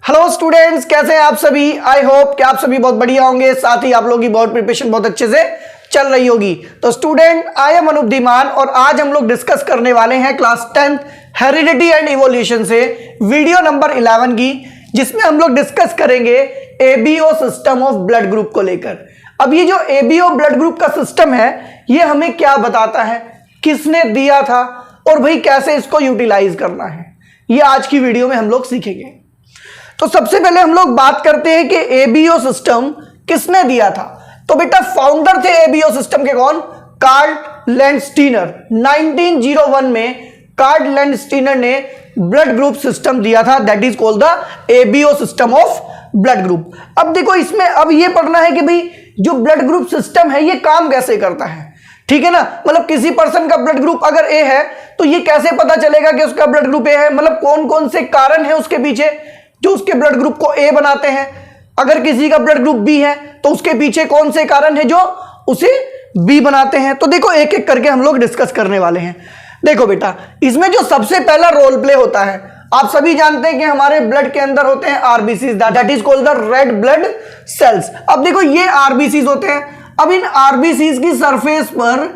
Hello students, कैसे हैं आप सभी। आई होप कि आप सभी बहुत बढ़िया होंगे, साथ ही आप लोगों की बोर्ड प्रिपरेशन बहुत अच्छे से चल रही होगी। तो स्टूडेंट, आई एम अनुद्दीमान और आज हम लोग डिस्कस करने वाले हैं क्लास 10 हेरिडिटी एंड इवोल्यूशन से वीडियो नंबर 11 की, जिसमें हम लोग डिस्कस करेंगे ABO system of blood group को लेकर। अब ये जो एबीओ ब्लड ग्रुप का सिस्टम है, ये हमें क्या बताता है, किसने दिया था और भाई कैसे इसको यूटिलाइज करना है, ये आज की वीडियो में हम लोग सीखेंगे। तो सबसे पहले हम लोग बात करते हैं कि एबीओ सिस्टम किसने दिया था। तो बेटा फाउंडर थे एबीओ सिस्टम के कौन? Karl Landsteiner. 1901 में कार्ल लैंडस्टीनर ने ब्लड ग्रुप सिस्टम दिया था, that is called the ABO system of blood group. अब देखो, इसमें अब ये पढ़ना है कि भाई जो ब्लड ग्रुप सिस्टम है ये काम कैसे करता है, ठीक है ना। मतलब किसी पर्सन का ब्लड ग्रुप अगर ए है तो ये कैसे पता चलेगा कि उसका ब्लड ग्रुप ए है, मतलब कौन कौन से कारण है उसके पीछे जो उसके ब्लड ग्रुप को ए बनाते हैं। अगर किसी का ब्लड ग्रुप बी है तो उसके पीछे कौन से कारण है जो उसे बी बनाते हैं। तो देखो एक एक करके हम लोग डिस्कस करने वाले हैं। देखो बेटा, इसमें जो सबसे पहला रोल प्ले होता है, आप सभी जानते हैं कि हमारे ब्लड के अंदर होते हैं RBCs, that is called the red blood cells. अब देखो ये आरबीसीज होते हैं। अब इन आरबीसीज की सरफेस पर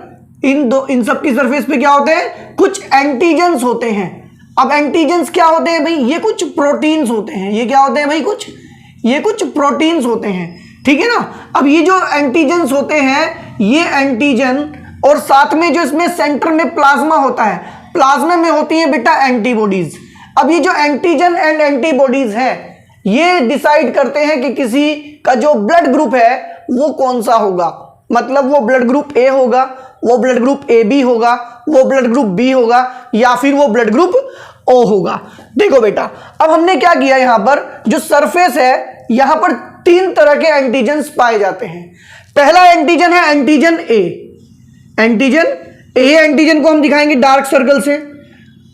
इन सब की सरफेस पे क्या होते हैं, कुछ एंटीजेंस होते हैं। अब एंटीजेंस क्या होते हैं भाई, ये कुछ प्रोटीन्स होते हैं। ये क्या होते हैं भाई, ये कुछ प्रोटीन्स होते हैं, ठीक है ना। अब ये जो एंटीजेंस होते हैं, ये एंटीजन और साथ में जो इसमें सेंटर में प्लाज्मा होता है, प्लाज्मा में होती है बेटा एंटीबॉडीज। अब ये जो एंटीजन एंड एंटीबॉडीज है, ये डिसाइड करते हैं कि किसी का जो ब्लड ग्रुप है वो कौन सा होगा। मतलब वो ब्लड ग्रुप ए होगा, वो ब्लड ग्रुप ए बी होगा, वो ब्लड ग्रुप बी होगा, या फिर वो ब्लड ग्रुप ओ होगा। देखो बेटा, अब हमने क्या किया, यहां पर जो सरफेस है, यहां पर तीन तरह के एंटीजेंस पाए जाते हैं। पहला एंटीजन है एंटीजन ए। एंटीजन को हम दिखाएंगे डार्क सर्कल से,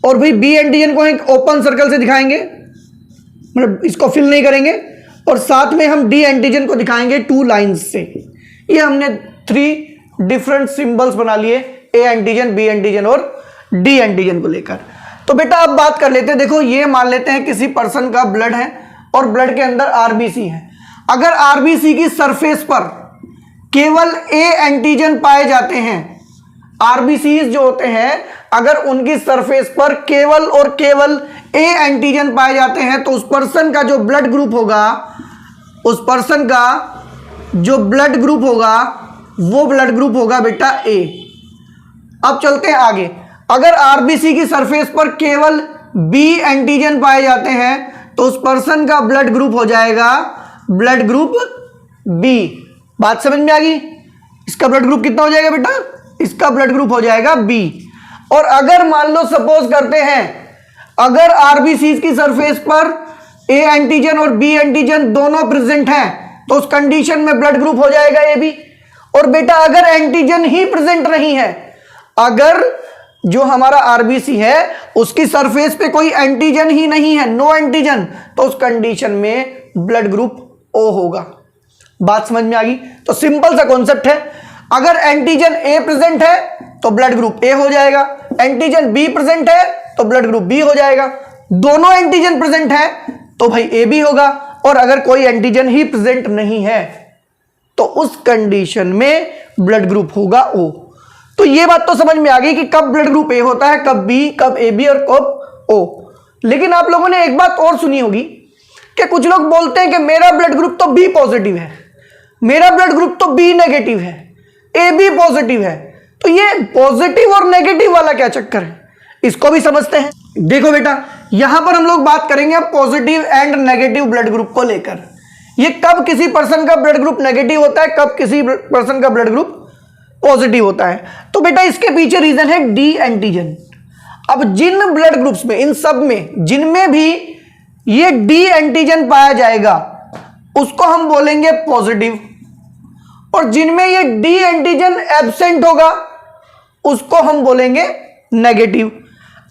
और भाई बी एंटीजन को एक ओपन सर्कल से दिखाएंगे, मतलब इसको फिल नहीं करेंगे। और साथ में हम डी एंटीजन को दिखाएंगे 2 लाइंस से। ये हमने 3 डिफरेंट सिंबल्स बना लिए, ए एंटीजन, बी एंटीजन और डी एंटीजन को लेकर। तो बेटा अब बात कर लेते हैं। देखो ये मान लेते हैं किसी पर्सन का ब्लड है और ब्लड के अंदर आरबीसी है। अगर आरबीसी की सरफेस पर केवल ए एंटीजन पाए जाते हैं, आरबीसीज जो होते हैं अगर उनकी सरफेस पर केवल और केवल ए एंटीजन पाए जाते हैं, तो उस पर्सन का जो ब्लड ग्रुप होगा, उस पर्सन का जो ब्लड ग्रुप होगा वो ब्लड ग्रुप होगा बेटा ए। अब चलते हैं आगे। अगर आरबीसी की सरफेस पर केवल बी एंटीजन पाए जाते हैं तो उस पर्सन का ब्लड ग्रुप हो जाएगा ब्लड ग्रुप बी। बात समझ में आ गई? इसका ब्लड ग्रुप कितना हो जाएगा बेटा? इसका ब्लड ग्रुप हो जाएगा बी। और अगर मान लो सपोज करते हैं, अगर आरबीसी की सरफेस पर ए एंटीजन और बी एंटीजन दोनों प्रेजेंट हैं तो उस कंडीशन में ब्लड ग्रुप हो जाएगा ए बी। और बेटा अगर एंटीजन ही प्रेजेंट नहीं है, अगर जो हमारा आरबीसी है उसकी सरफेस पे कोई एंटीजन ही नहीं है, नो एंटीजन, तो उस कंडीशन में ब्लड ग्रुप ओ होगा। बात समझ में आ गई? तो सिंपल सा कॉन्सेप्ट है, अगर एंटीजन ए प्रेजेंट है तो ब्लड ग्रुप ए हो जाएगा, एंटीजन बी प्रेजेंट है तो ब्लड ग्रुप बी हो जाएगा, दोनों एंटीजन प्रेजेंट है तो भाई ए बी होगा, और अगर कोई एंटीजन ही प्रेजेंट नहीं है तो उस कंडीशन में ब्लड ग्रुप होगा ओ। तो ये बात तो समझ में आ गई कि कब ब्लड ग्रुप ए होता है, कब बी, कब ए बी और कब ओ। लेकिन आप लोगों ने एक बात और सुनी होगी कि कुछ लोग बोलते हैं कि मेरा ब्लड ग्रुप तो बी पॉजिटिव है, मेरा ब्लड ग्रुप तो बी नेगेटिव है, ए बी पॉजिटिव है। तो ये पॉजिटिव और नेगेटिव वाला क्या चक्कर है, इसको भी समझते हैं। देखो बेटा, यहां पर हम लोग बात करेंगे positive and negative blood group को लेकर। ये कब किसी पर्सन का ब्लड ग्रुप नेगेटिव होता है, कब किसी पर्सन का ब्लड ग्रुप पॉजिटिव होता है। तो बेटा इसके पीछे रीजन है डी एंटीजन। अब जिन ब्लड ग्रुप्स में, इन सब में जिनमें भी ये डी एंटीजन पाया जाएगा उसको हम बोलेंगे पॉजिटिव, और जिनमें ये डी एंटीजन एब्सेंट होगा उसको हम बोलेंगे नेगेटिव।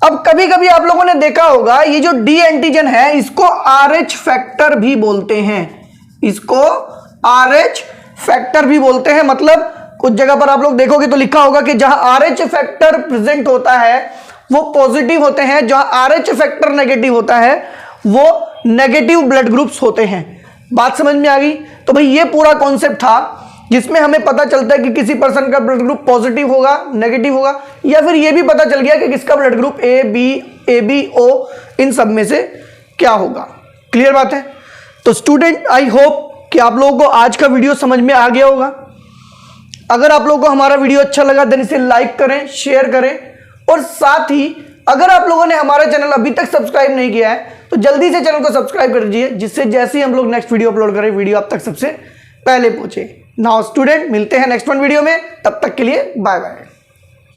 अब कभी कभी आप लोगों ने देखा होगा ये जो डी एंटीजन है इसको आरएच फैक्टर भी बोलते हैं, इसको आरएच फैक्टर भी बोलते हैं। मतलब कुछ जगह पर आप लोग देखोगे तो लिखा होगा कि जहां आरएच फैक्टर प्रेजेंट होता है वो पॉजिटिव होते हैं, जहां आरएच फैक्टर नेगेटिव होता है वो नेगेटिव ब्लड ग्रुप्स होते हैं। बात समझ में आ गई? तो भाई ये पूरा कॉन्सेप्ट था जिसमें हमें पता चलता है कि किसी पर्सन का ब्लड ग्रुप पॉजिटिव होगा, नेगेटिव होगा, या फिर ये भी पता चल गया कि किसका blood group A B O इन सब में से क्या होगा। क्लियर बात है? तो स्टूडेंट, आई होप कि आप लोगों को आज का वीडियो समझ में आ गया होगा। अगर आप लोगों को हमारा वीडियो अच्छा लगा देन इसे लाइक करें, शेयर करें, और साथ ही अगर आप लोगों ने हमारा चैनल अभी तक सब्सक्राइब नहीं किया है तो जल्दी से चैनल को सब्सक्राइब कर दीजिए, जिससे जैसे ही हम लोग नेक्स्ट वीडियो अपलोड करें वीडियो आप तक सबसे पहले पहुंचे। नाउ स्टूडेंट, मिलते हैं नेक्स्ट वन वीडियो में, तब तक के लिए बाय बाय।